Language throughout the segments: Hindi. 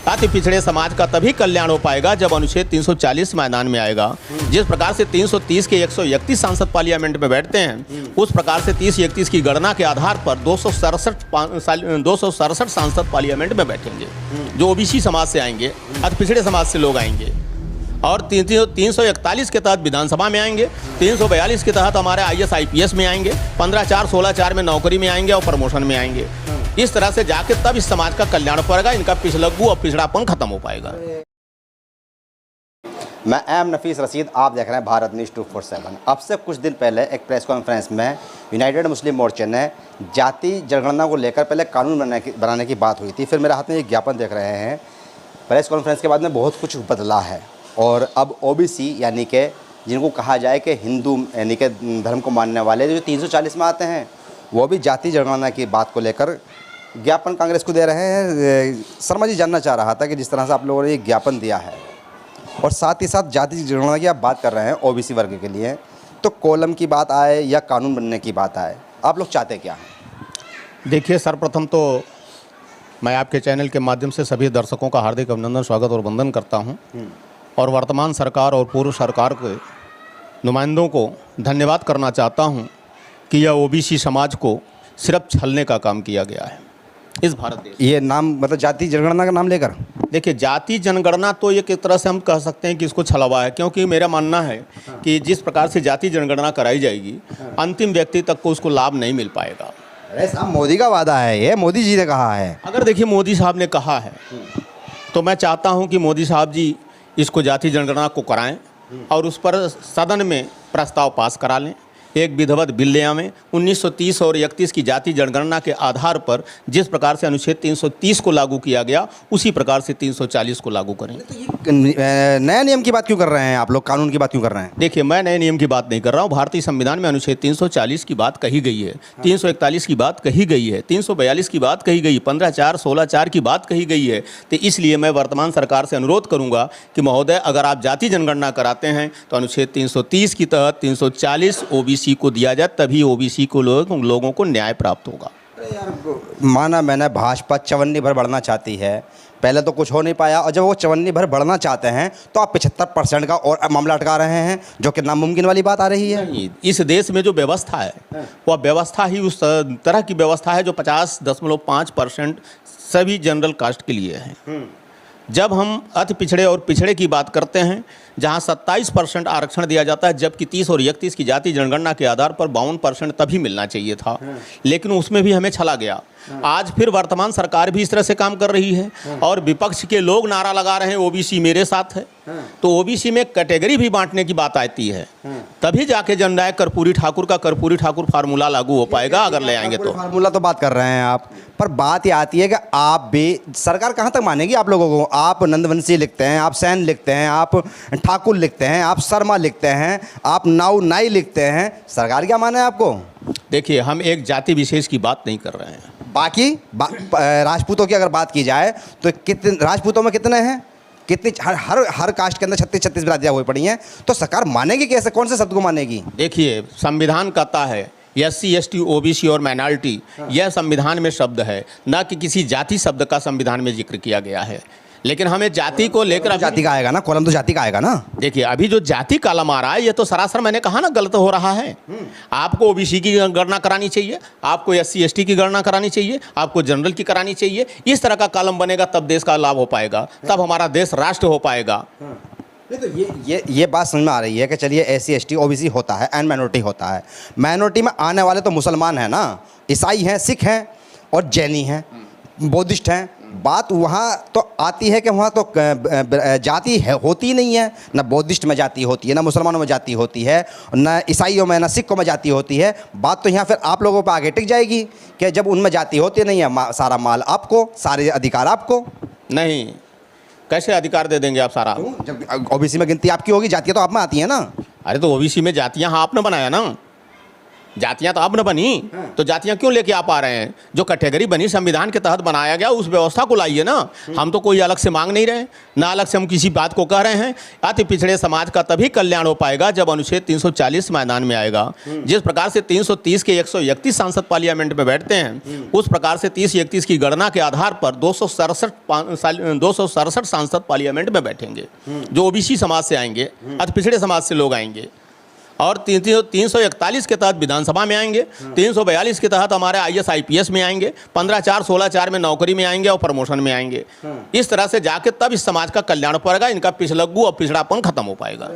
अति पिछड़े समाज का तभी कल्याण हो पाएगा जब अनुच्छेद 340 मैदान में आएगा। जिस प्रकार से 330 के 131 सांसद पार्लियामेंट में बैठते हैं, उस प्रकार से 30-31 की गणना के आधार पर 267 सांसद पार्लियामेंट में बैठेंगे, जो ओबीसी समाज से आएंगे, अति पिछड़े समाज से लोग आएंगे। और 341 के तहत विधानसभा में आएंगे, 342 के तहत हमारे IAS IPS में आएंगे, 15/4 16/4 में नौकरी में आएंगे और प्रमोशन में आएंगे। इस तरह से जाके तब इस समाज का कल्याण होगा, इनका पिछलग्गू और पिछड़ापन खत्म हो पाएगा। मैं एम नफीस रशीद, आप देख रहे हैं भारत न्यूज़ 247। अब से कुछ दिन पहले एक प्रेस कॉन्फ्रेंस में यूनाइटेड मुस्लिम मोर्चे ने जाति जनगणना को लेकर पहले कानून बनाने की बात हुई थी। फिर मेरे हाथ में एक ज्ञापन देख रहे हैं। प्रेस कॉन्फ्रेंस के बाद में बहुत कुछ बदला है और अब ओबीसी यानी कि जिनको कहा जाए कि हिंदू यानी कि धर्म को मानने वाले जो 340 में आते हैं, वो भी जाति जनगणना की बात को लेकर ज्ञापन कांग्रेस को दे रहे हैं। शर्मा जी जानना चाह रहा था कि जिस तरह से आप लोगों ने ये ज्ञापन दिया है और साथ ही साथ जाति जनगणना की आप बात कर रहे हैं ओबीसी वर्ग के लिए, तो कॉलम की बात आए या कानून बनने की बात आए, आप लोग चाहते क्या हैं? देखिए, सर्वप्रथम तो मैं आपके चैनल के माध्यम से सभी दर्शकों का हार्दिक अभिनंदन, स्वागत और वंदन करता हूं और वर्तमान सरकार और पूर्व सरकार के नुमाइंदों को धन्यवाद करना चाहता हूं कि यह ओबीसी समाज को सिर्फ छलने का काम किया गया है इस भारत देश। ये नाम मतलब जाति जनगणना का नाम लेकर, देखिए, जाति जनगणना तो एक तरह से हम कह सकते हैं कि इसको छलावा है, क्योंकि मेरा मानना है कि जिस प्रकार से जाति जनगणना कराई जाएगी, अंतिम व्यक्ति तक को उसको लाभ नहीं मिल पाएगा। अरे साहब, मोदी का वादा है, ये मोदी जी ने कहा है। अगर देखिए मोदी साहब ने कहा है तो मैं चाहता हूं कि मोदी साहब जी इसको जाति जनगणना को कराएं और उस पर सदन में प्रस्ताव पास करा लें। एक विधिवत बिल ले आवें। 1930 और 31 की जाति जनगणना के आधार पर जिस प्रकार से अनुच्छेद 330 को लागू किया गया, उसी प्रकार से 340 को लागू करें। नया नियम की बात क्यों कर रहे हैं आप लोग, कानून की बात क्यों कर रहे हैं? देखिए, मैं नए नियम की बात नहीं कर रहा हूँ। भारतीय संविधान में अनुच्छेद 340 की बात कही गई है, 341 की बात कही गई है, 342 की बात कही गई, 15/4 16/4 की बात कही गई है। तो इसलिए मैं वर्तमान सरकार से अनुरोध करूँगा कि महोदय, अगर आप जाति जनगणना कराते हैं तो अनुच्छेद 330 की तहत 340 ओबीसी को दिया जाए, तभी ओबीसी को लोगों को न्याय प्राप्त होगा। यार, माना मैंने भाजपा 54 भर बढ़ना चाहती है, पहले तो कुछ हो नहीं पाया, और जब वो 54 भर बढ़ना चाहते हैं तो आप 75% का और मामला अटका रहे हैं, जो कि नामुमकिन वाली बात आ रही है। नहीं, इस देश में जो व्यवस्था है वह व्यवस्था ही उस तरह की व्यवस्था है जो 50.5% सभी जनरल कास्ट के लिए है। जब हम अति पिछड़े और पिछड़े की बात करते हैं, जहां 27% आरक्षण दिया जाता है, जबकि 30 और 31 की जाति जनगणना के आधार पर 52% तभी मिलना चाहिए था, लेकिन उसमें भी हमें छला गया। आज फिर वर्तमान सरकार भी इस तरह से काम कर रही है और विपक्ष के लोग नारा लगा रहे हैं ओबीसी मेरे साथ है। तो ओबीसी में कैटेगरी भी बांटने की बात आती है, तभी जाके जननायक कर्पूरी ठाकुर का कर्पूरी ठाकुर फार्मूला लागू हो पाएगा, अगर ले आएंगे तो। फार्मूला तो बात कर रहे हैं आप, पर बात ये आती है कि आप भी, सरकार कहाँ तक मानेगी आप लोगों को? आप नंदवंशी लिखते हैं, आप सैन लिखते हैं, आप ठाकुर लिखते हैं, आप शर्मा लिखते हैं, आप नाई लिखते हैं, सरकार क्या माने आपको? देखिए, हम एक जाति विशेष की बात नहीं कर रहे हैं। बाकी राजपूतों की अगर बात की जाए तो कितने राजपूतों में कितने हैं, कितनी हर कास्ट के अंदर 36 जातियाँ हुई पड़ी हैं, तो सरकार मानेगी कैसे, कौन से शब्द को मानेगी? देखिए, संविधान कहता है SC ST OBC और माइनॉरिटी, यह संविधान में शब्द है, न कि किसी जाति शब्द का संविधान में जिक्र किया गया है। लेकिन हमें जाति को लेकर, जाति का आएगा ना, कॉलम तो जाति का आएगा ना। देखिए, अभी जो जाति कॉलम आ रहा है, ये तो सरासर मैंने कहा ना गलत हो रहा है। आपको ओबीसी की गणना करानी चाहिए, आपको SC ST की गणना करानी चाहिए, आपको जनरल की करानी चाहिए। इस तरह का कॉलम बनेगा तब देश का लाभ हो पाएगा, तब हमारा देश राष्ट्र हो पाएगा। नहीं तो ये बात समझ में आ रही है कि चलिए SC ST OBC होता है एंड माइनॉरिटी होता है। माइनॉरिटी में आने वाले तो मुसलमान हैं ना, ईसाई हैं, सिख हैं और जैनी हैं, बौद्धिस्ट हैं। बात वहाँ तो आती है कि वहाँ तो जाति है होती नहीं है, ना बौद्धिस्ट में जाति होती है, ना मुसलमानों में जाति होती है, ना ईसाइयों में, ना सिखों में जाति होती है। बात तो यहाँ फिर आप लोगों पर आगे टिक जाएगी कि जब उनमें जाति होती नहीं है, सारा माल आपको, सारे अधिकार आपको। नहीं, कैसे अधिकार दे देंगे आप सारा? जब ओबीसी में गिनती आपकी होगी, जातियाँ तो आप में आती हैं ना। अरे तो ओबीसी में जातियाँ आपने बनाया ना, जातियां तो अब न बनी, तो जातियां क्यों लेके आ पा रहे हैं? जो कैटेगरी बनी संविधान के तहत बनाया गया उस व्यवस्था को लाइए ना। हम तो कोई अलग से मांग नहीं रहे, ना अलग से हम किसी बात को कह रहे हैं। अति पिछड़े समाज का तभी कल्याण हो पाएगा जब अनुच्छेद 340 मैदान में आएगा। जिस प्रकार से 330 के 131 सांसद पार्लियामेंट में बैठते हैं, उस प्रकार से 30-31 की गणना के आधार पर 267 सांसद पार्लियामेंट में बैठेंगे, जो ओबीसी समाज से आएंगे, अति पिछड़े समाज से लोग आएंगे। और 341 के तहत विधानसभा में आएंगे, 342 के तहत हमारे IAS IPS में आएंगे, 15/4 16/4 में नौकरी में आएंगे और प्रमोशन में आएंगे। इस तरह से जाके तब इस समाज का कल्याण पड़ेगा, इनका पिछलग्गू और पिछड़ापन खत्म हो पाएगा।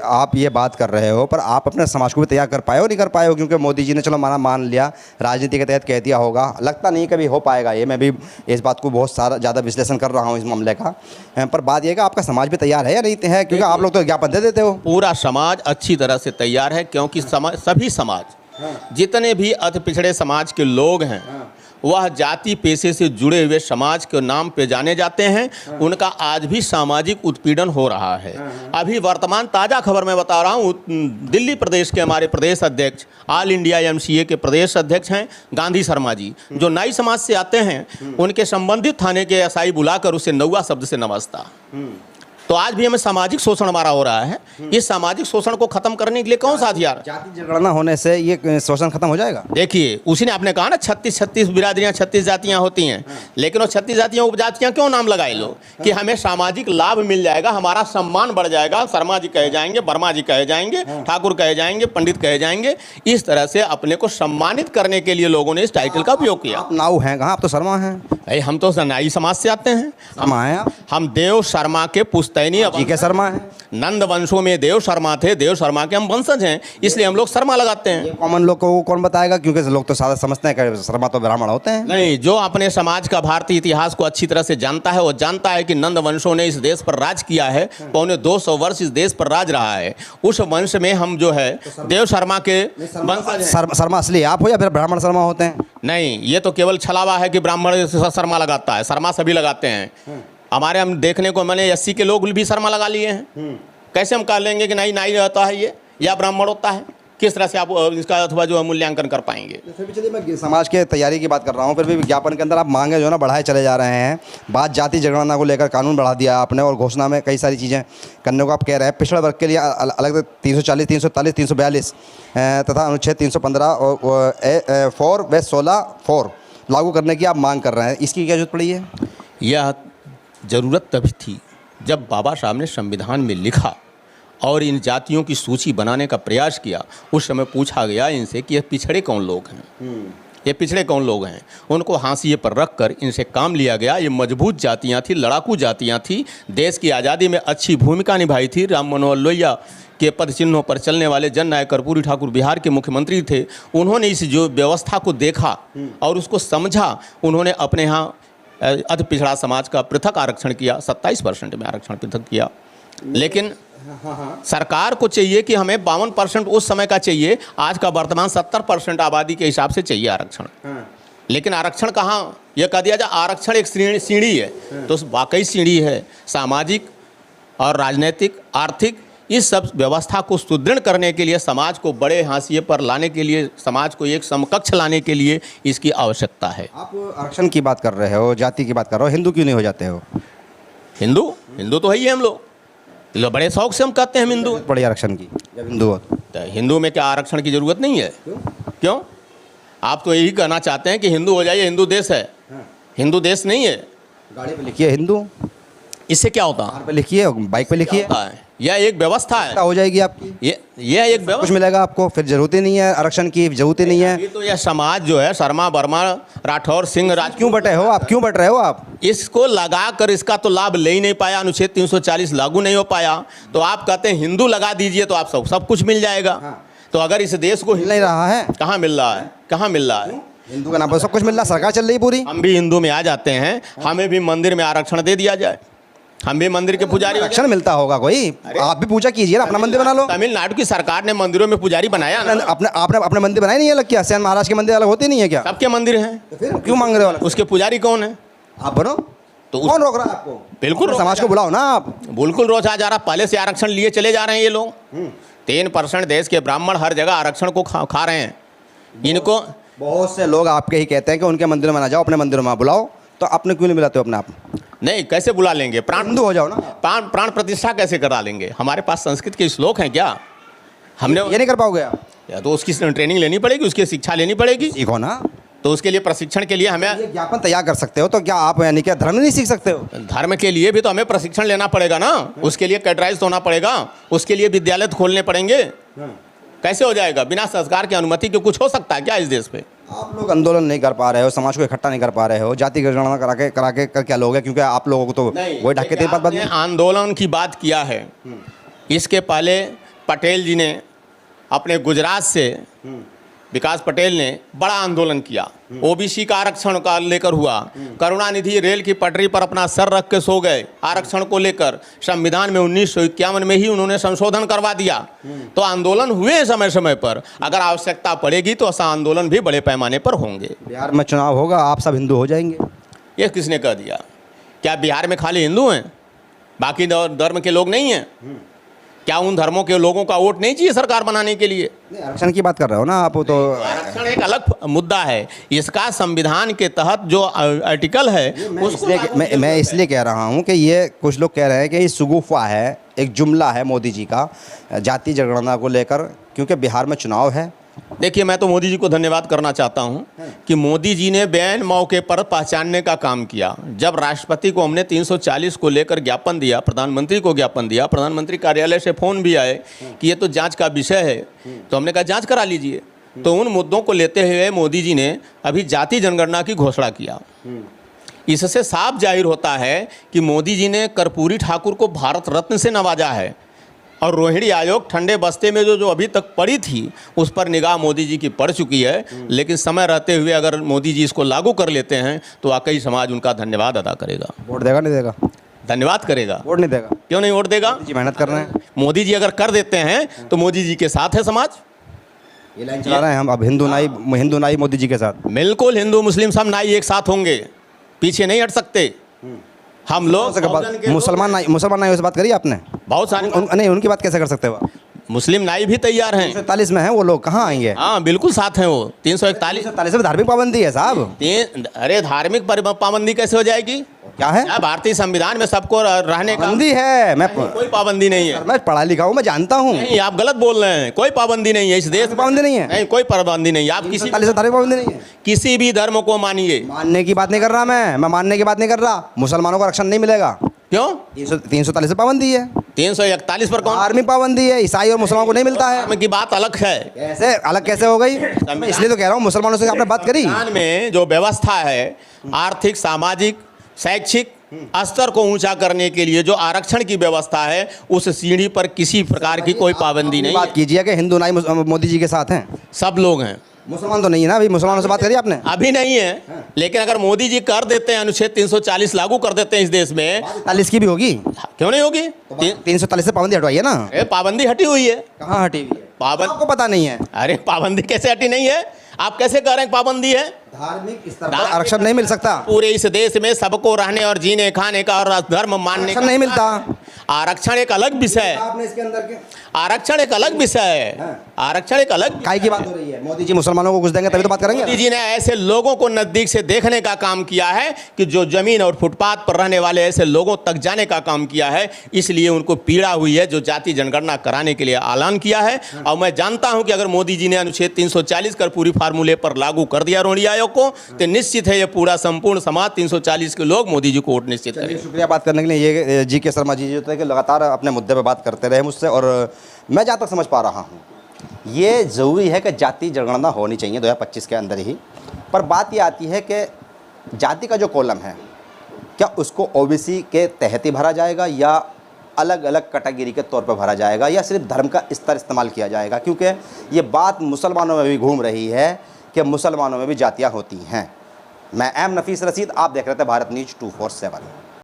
आप ये बात कर रहे हो, पर आप अपने समाज को भी तैयार कर पाए हो नहीं कर पाए हो? क्योंकि मोदी जी ने चलो मान लिया, राजनीति के तहत कह दिया होगा, लगता नहीं कभी हो पाएगा ये। मैं भी इस बात को बहुत सारा ज़्यादा विश्लेषण कर रहा हूँ इस मामले का, पर बात यह कि आपका समाज भी तैयार है या नहीं है? क्योंकि आप लोग तो ज्ञापन दे देते हो। पूरा समाज अच्छी तरह से तैयार है, क्योंकि सभी समाज, जितने भी अति पिछड़े समाज के लोग हैं, वह जाति पेशे से जुड़े हुए समाज के नाम पे जाने जाते हैं। उनका आज भी सामाजिक उत्पीड़न हो रहा है। अभी वर्तमान ताज़ा खबर मैं बता रहा हूँ, दिल्ली प्रदेश के हमारे प्रदेश अध्यक्ष, ऑल इंडिया MCA के प्रदेश अध्यक्ष हैं गांधी शर्मा जी, जो नाई समाज से आते हैं, उनके संबंधित थाने के SI बुलाकर उसे नौवा शब्द से नमस्ता। तो आज भी हमें सामाजिक शोषण हमारा हो रहा है। इस सामाजिक शोषण को खत्म करने के लिए कौन सा हथियार? जाति जनगणना होने से ये शोषण खत्म हो जाएगा? देखिए, उसी ने आपने कहा ना 36 बिरादरियां, 36 जातियां होती हैं, लेकिन वो 36 जातियां उपजातियां क्यों नाम लगाए लोग? कि हमें सामाजिक लाभ मिल जाएगा, हमारा सम्मान बढ़ जाएगा, शर्मा जी कहे जाएंगे, वर्मा जी कहे जाएंगे, ठाकुर कहे जाएंगे, पंडित कहे जाएंगे। इस तरह से अपने को सम्मानित करने के लिए लोगों ने इस टाइटल का उपयोग किया। आप नाऊ हैं कहाँ? आप तो शर्मा हैं। हम तो नाई समाज से आते हैं। हम देव शर्मा के पुस्तैनी जी के शर्मा है। नंद वंशों में देव शर्मा थे, देव शर्मा के हम वंशज हैं, इसलिए हम लोग शर्मा लगाते हैं। कॉमन लोग को कौन बताएगा? क्योंकि लोग तो सादा समझते हैं कि शर्मा तो ब्राह्मण होते हैं। नहीं, जो अपने समाज का भारतीय इतिहास को अच्छी तरह से जानता है, वो जानता है कि नंद वंशों ने इस देश पर राज किया है, 250 वर्ष इस देश पर राज रहा है। उस वंश में हम जो है देव शर्मा के वंशज हैं। शर्मा असली आप हो या फिर ब्राह्मण शर्मा होते हैं? नहीं, ये तो केवल छलावा है कि ब्राह्मण शर्मा लगाता है। शर्मा सभी लगाते हैं। हमारे हम देखने को मैंने 80 के लोग भी शर्मा लगा लिए हैं। कैसे हम कह लेंगे कि नाई होता है ये या ब्राह्मण होता है? किस तरह से आप इसका अथवा जो मूल्यांकन कर पाएंगे? फिर भी चलिए, मैं समाज के तैयारी की बात कर रहा हूँ। फिर भी विज्ञापन के अंदर आप मांगे जो है ना बढ़ाए चले जा रहे हैं। बात जाति जनगणना को लेकर कानून बढ़ा दिया आपने, और घोषणा में कई सारी चीज़ें करने को आप कह रहे हैं। पिछड़े वर्ग के लिए अलग 340, 343, 342 तथा अनुच्छेद 315 और 4 व 16 लागू करने की आप मांग कर रहे हैं। इसकी क्या जरूरत पड़ी है? यह ज़रूरत तभी थी जब बाबा साहब ने संविधान में लिखा और इन जातियों की सूची बनाने का प्रयास किया। उस समय पूछा गया इनसे कि ये पिछड़े कौन लोग हैं, ये पिछड़े कौन लोग हैं। उनको हाशिए पर रख कर इनसे काम लिया गया। ये मजबूत जातियां थी, लड़ाकू जातियां थी, देश की आज़ादी में अच्छी भूमिका निभाई थी। राम मनोहर लोहिया के पद चिन्हों पर चलने वाले जननायक कर्पूरी ठाकुर बिहार के मुख्यमंत्री थे। उन्होंने इस जो व्यवस्था को देखा और उसको समझा। उन्होंने अपने यहाँ अति पिछड़ा समाज का पृथक आरक्षण किया, 27% में आरक्षण पृथक किया। लेकिन सरकार को चाहिए कि हमें 52% उस समय का चाहिए, आज का वर्तमान 70% आबादी के हिसाब से चाहिए आरक्षण। लेकिन आरक्षण कहाँ? यह कह दिया जाए आरक्षण एक सीढ़ी है, तो वाकई सीढ़ी है। सामाजिक और राजनीतिक, आर्थिक, इस सब व्यवस्था को सुदृढ़ करने के लिए, समाज को बड़े हाशिए पर लाने के लिए, समाज को एक समकक्ष लाने के लिए इसकी आवश्यकता है। आप आरक्षण की बात कर रहे हो, जाति की बात कर रहे हो, हिंदू क्यों नहीं हो जाते हो? हिंदू तो है ही हम लोग बड़े शौक से हम कहते हैं हिंदू। बड़े आरक्षण की जब हिंदू हो तो हिंदू में क्या आरक्षण की जरूरत नहीं है? क्यों? आप तो यही कहना चाहते हैं कि हिंदू हो जाइए, हिंदू देश है। हिंदू देश नहीं है। गाड़ी पे लिखिए हिंदू, इससे क्या होता है? कार पे लिखिए, बाइक पे लिखिए, यह एक व्यवस्था है। हो जाएगी आपकी। ये एक व्यवस्था, कुछ मिलेगा आपको, फिर जरूरत ही नहीं है आरक्षण की, जरूरत ही नहीं है। तो यह समाज जो है शर्मा, वर्मा, राठौर, सिंह, राज, क्यों बटे हो आप? क्यों बट रहे हो आप? इसको लगा कर इसका तो लाभ ले ही नहीं पाया। अनुच्छेद 340 लागू नहीं हो पाया, तो आप कहते हैं हिंदू लगा दीजिए तो आप सब कुछ मिल जाएगा। तो अगर इस देश को मिल नहीं रहा है, कहाँ मिल रहा है? कहाँ मिल रहा है? हिंदू का नाम पर सब कुछ मिल रहा है, सरकार चल रही पूरी। हम भी हिंदू में आ जाते हैं, हमें भी मंदिर में आरक्षण दे दिया जाए, हम भी मंदिर के पुजारी। आरक्षण मिलता होगा कोई? आप भी पूजा कीजिए ना, अपना मंदिर बना लो। तमिलनाडु की सरकार ने मंदिरों में पुजारी बनाया ना। आपने अपने मंदिर बनाए नहीं है अलग? क्या सियान महाराज के मंदिर अलग होते नहीं है क्या? सबके मंदिर हैं। तो फिर क्यों मांग रहे हो? उसके पुजारी कौन है? आप बनो। तो कौन रोक रहा है आपको? बिल्कुल समाज को बुलाओ ना आप। बिल्कुल रोजा जा रहा। पहले से आरक्षण लिए चले जा रहे हैं ये लोग। 3% देश के ब्राह्मण हर जगह आरक्षण को खा रहे हैं। इनको बहुत से लोग आपके ही कहते हैं कि उनके मंदिर में ना जाओ, अपने मंदिर में बुलाओ, तो आपने क्यों नहीं बुलाते हो अपने आप? नहीं, कैसे बुला लेंगे? प्राण हिंदू हो जाओ ना। प्राण प्रतिष्ठा कैसे करा लेंगे? हमारे पास संस्कृत के श्लोक हैं क्या? हमने ये नहीं कर पाओगे आप? या तो उसकी ट्रेनिंग लेनी पड़ेगी, उसकी शिक्षा लेनी पड़ेगी। सीखो ना। तो उसके लिए प्रशिक्षण के लिए हमें ये ज्ञापन तैयार कर सकते हो, तो क्या आप यानी क्या धर्म नहीं सीख सकते हो? धर्म के लिए भी तो हमें प्रशिक्षण लेना पड़ेगा ना। उसके लिए कैटराइज होना पड़ेगा, उसके लिए विद्यालय खोलने पड़ेंगे। कैसे हो जाएगा? बिना सरकार की अनुमति के कुछ हो सकता है क्या इस देश पे? आप लोग आंदोलन नहीं कर पा रहे हो, समाज को इकट्ठा नहीं कर पा रहे हो, जाति जनगणना करा के कर क्या लोगे? क्योंकि आप लोगों को तो वही ढके तेरे बात आपने आंदोलन की बात किया है। इसके पहले पटेल जी ने अपने गुजरात से विकास पटेल ने बड़ा आंदोलन किया, ओबीसी का आरक्षण का लेकर हुआ। करुणानिधि रेल की पटरी पर अपना सर रख के सो गए आरक्षण को लेकर। संविधान में 1951 में ही उन्होंने संशोधन करवा दिया। तो आंदोलन हुए समय समय पर। अगर आवश्यकता पड़ेगी तो ऐसा आंदोलन भी बड़े पैमाने पर होंगे। बिहार में चुनाव होगा, आप सब हिंदू हो जाएंगे? ये किसने कह दिया? क्या बिहार में खाली हिंदू हैं, बाकी धर्म के लोग नहीं हैं? क्या उन धर्मों के लोगों का वोट नहीं चाहिए सरकार बनाने के लिए? आरक्षण की बात कर रहे हो ना आप? तो आरक्षण एक अलग मुद्दा है। इसका संविधान के तहत जो आर्टिकल है उसको मैं इसलिए कह रहा हूँ कि ये कुछ लोग कह रहे हैं कि ये सुगुफा है, एक जुमला है मोदी जी का जाति जनगणना को लेकर, क्योंकि बिहार में चुनाव है। देखिए, मैं तो मोदी जी को धन्यवाद करना चाहता हूं कि मोदी जी ने बेन मौके पर पहचानने का काम किया। जब राष्ट्रपति को हमने 340 को लेकर ज्ञापन दिया, प्रधानमंत्री को ज्ञापन दिया, प्रधानमंत्री कार्यालय से फ़ोन भी आए कि ये तो जांच का विषय है, तो हमने कहा जांच करा लीजिए। तो उन मुद्दों को लेते हुए मोदी जी ने अभी जाति जनगणना की घोषणा किया। इससे साफ जाहिर होता है कि मोदी जी ने कर्पूरी ठाकुर को भारत रत्न से नवाजा है। और रोहिणी आयोग ठंडे बस्ते में जो अभी तक पड़ी थी उस पर निगाह मोदी जी की पड़ चुकी है। लेकिन समय रहते हुए अगर मोदी जी इसको लागू कर लेते हैं तो वाकई समाज उनका धन्यवाद अदा करेगा। वोट देगा नहीं देगा? धन्यवाद करेगा। वोट नहीं देगा? क्यों नहीं वोट देगा? जी मेहनत कर रहे हैं। मोदी जी अगर कर देते हैं तो मोदी जी के साथ है समाज। ये लाइन चला रहे हैं हम अब, हिंदू नाई मोदी जी के साथ। बिल्कुल, हिंदू मुस्लिम सब नाई एक साथ होंगे, पीछे नहीं हट सकते हम लोग। मुसलमान नाई से बात करी आपने? बहुत सारे नहीं, उनकी बात कैसे कर सकते हो? मुस्लिम नाई भी तैयार हैं। 341 में है वो लोग, कहाँ आएंगे? हाँ बिल्कुल साथ हैं वो। 341 में धार्मिक पाबंदी है साहब। अरे धार्मिक पाबंदी कैसे हो जाएगी? क्या है? भारतीय संविधान में सबको रहने का पाबंदी है। मैं कोई पाबंदी नहीं है। मैं पढ़ा लिखा हूँ, मैं जानता हूँ। नहीं, आप गलत बोल रहे हैं। कोई पाबंदी नहीं है इस देश में। पाबंदी नहीं है? नहीं, कोई पाबंदी नहीं है। आप किसी धार्मिक पाबंदी नहीं है? किसी भी धर्म को मानिए। मानने की बात नहीं कर रहा मैं मानने की बात नहीं कर रहा। मुसलमानों को आरक्षण नहीं मिलेगा। क्यों? 340 से पाबंदी है। 341 पर कौन? धार्मिक पाबंदी है, ईसाई और मुसलमानों को नहीं मिलता है। धर्म की बात अलग है। कैसे अलग कैसे हो गई? मैं इसलिए तो कह रहा हूँ, मुसलमानों से आपने बात करी। संविधान में जो व्यवस्था है, आर्थिक, सामाजिक, शैक्षिक स्तर को ऊंचा करने के लिए जो आरक्षण की व्यवस्था है, उस सीढ़ी पर किसी प्रकार की कोई पाबंदी नहीं। बात कीजिए कि हिंदू नाई मोदी जी के साथ हैं। सब लोग हैं। मुसलमान तो नहीं है ना? अभी मुसलमानों से बात करी आपने? अभी नहीं है, लेकिन अगर मोदी जी कर देते हैं, अनुच्छेद 340 लागू कर देते हैं इस देश में। 40 की भी होगी? क्यों नहीं होगी? 340 से पाबंदी हटवाइए ना। पाबंदी हटी हुई है। कहाँ हटी हुई है? पाबंदी आपको पता नहीं है? अरे पाबंदी कैसे हटी नहीं है? आप कैसे कह रहे हैं पाबंदी है? धार्मिक स्तर पर आरक्षण नहीं मिल सकता। पूरे इस देश में सबको रहने और जीने खाने का और धर्म मानने का नहीं मिलता। आरक्षण एक अलग विषय है। आपने इसके अंदर के आरक्षण एक अलग विषय है। आरक्षण एक अलग काय की बात हो रही है? मोदी जी मुसलमानों को कुछ देंगे तभी तो बात करेंगे। मोदी जी ने ऐसे लोगों को नजदीक से देखने का काम किया है कि जो जमीन और फुटपाथ पर रहने वाले ऐसे लोगों तक जाने का काम किया है। इसलिए उनको पीड़ा हुई है, जो जाति जनगणना कराने के लिए ऐलान किया है। और मैं जानता हूं कि अगर मोदी जी ने अनुच्छेद 340 कर पूरी फार्मूले पर लागू कर दिया रोहिणी आयोग को, तो निश्चित है ये पूरा संपूर्ण समाज 340 के लोग मोदी जी को वोट निश्चित करेंगे। शुक्रिया बात करने के लिए। ये जी के शर्मा जी जो थे कि लगातार अपने मुद्दे पे बात करते रहे मुझसे, और मैं जहाँ तक समझ पा रहा हूँ ये ज़रूरी है कि जाति जनगणना होनी चाहिए 2025 के अंदर ही। पर बात ये आती है कि जाति का जो कॉलम है, क्या उसको ओबीसी के तहत ही भरा जाएगा या अलग अलग कैटेगरी के तौर पर भरा जाएगा, या सिर्फ धर्म का स्तर इस्तेमाल किया जाएगा? क्योंकि ये बात मुसलमानों में भी घूम रही है कि मुसलमानों में भी जातियाँ होती हैं। मैं एम नफीस रशीद, आप देख रहे थे भारत न्यूज़ 247।